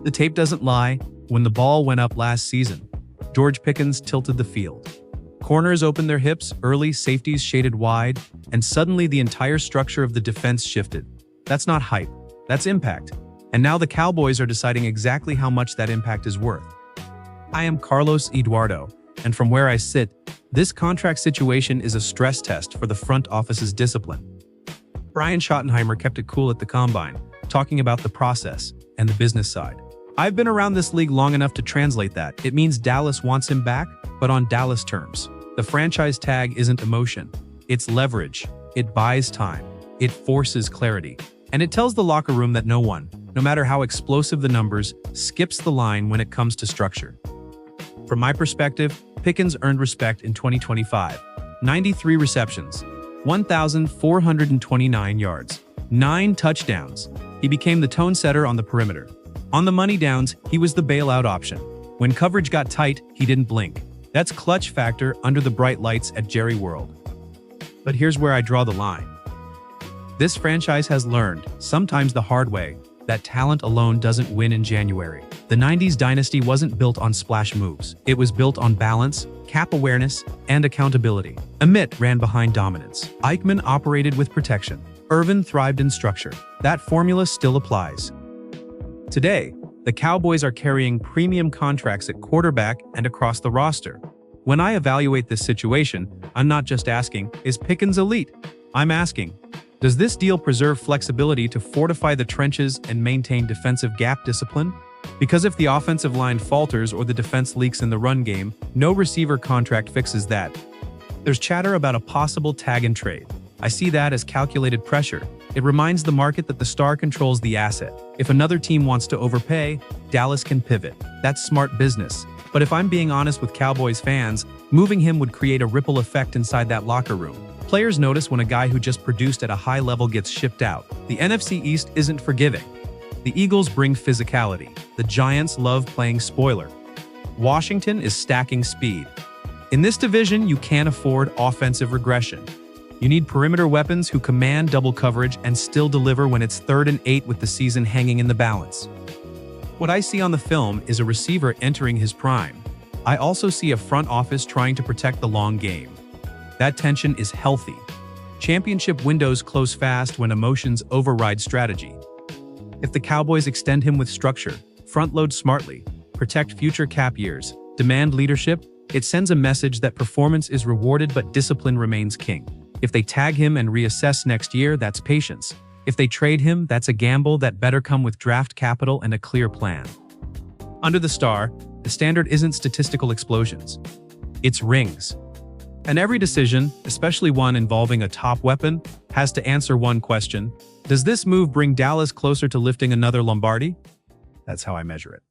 The tape doesn't lie. When the ball went up last season, George Pickens tilted the field. Corners opened their hips, early safeties shaded wide, and suddenly the entire structure of the defense shifted. That's not hype, that's impact. And now the Cowboys are deciding exactly how much that impact is worth. I am Carlos Eduardo, and from where I sit, this contract situation is a stress test for the front office's discipline. Brian Schottenheimer kept it cool at the Combine, talking about the process and the business side. I've been around this league long enough to translate that. It means Dallas wants him back, but on Dallas terms. The franchise tag isn't emotion. It's leverage. It buys time. It forces clarity. And it tells the locker room that no one, no matter how explosive the numbers, skips the line when it comes to structure. From my perspective, Pickens earned respect in 2025. 93 receptions, 1,429 yards, 9 touchdowns. He became the tone setter on the perimeter. On the money downs, he was the bailout option. When coverage got tight, he didn't blink. That's clutch factor under the bright lights at Jerry World. But here's where I draw the line. This franchise has learned, sometimes the hard way, that talent alone doesn't win in January. The 90s dynasty wasn't built on splash moves. It was built on balance, cap awareness, and accountability. Amit ran behind dominance. Eichmann operated with protection. Irvin thrived in structure. That formula still applies. Today, the Cowboys are carrying premium contracts at quarterback and across the roster. When I evaluate this situation, I'm not just asking, is Pickens elite? I'm asking, does this deal preserve flexibility to fortify the trenches and maintain defensive gap discipline? Because if the offensive line falters or the defense leaks in the run game, no receiver contract fixes that. There's chatter about a possible tag and trade. I see that as calculated pressure. It reminds the market that the star controls the asset. If another team wants to overpay, Dallas can pivot. That's smart business. But if I'm being honest with Cowboys fans, moving him would create a ripple effect inside that locker room. Players notice when a guy who just produced at a high level gets shipped out. The NFC East isn't forgiving. The Eagles bring physicality. The Giants love playing spoiler. Washington is stacking speed. In this division, you can't afford offensive regression. You need perimeter weapons who command double coverage and still deliver when it's 3rd and 8 with the season hanging in the balance. What I see on the film is a receiver entering his prime. I also see a front office trying to protect the long game. That tension is healthy. Championship windows close fast when emotions override strategy. If the Cowboys extend him with structure, front-load smartly, protect future cap years, demand leadership, it sends a message that performance is rewarded but discipline remains king. If they tag him and reassess next year, that's patience. If they trade him, that's a gamble that better come with draft capital and a clear plan. Under the star, the standard isn't statistical explosions. It's rings. And every decision, especially one involving a top weapon, has to answer one question. Does this move bring Dallas closer to lifting another Lombardi? That's how I measure it.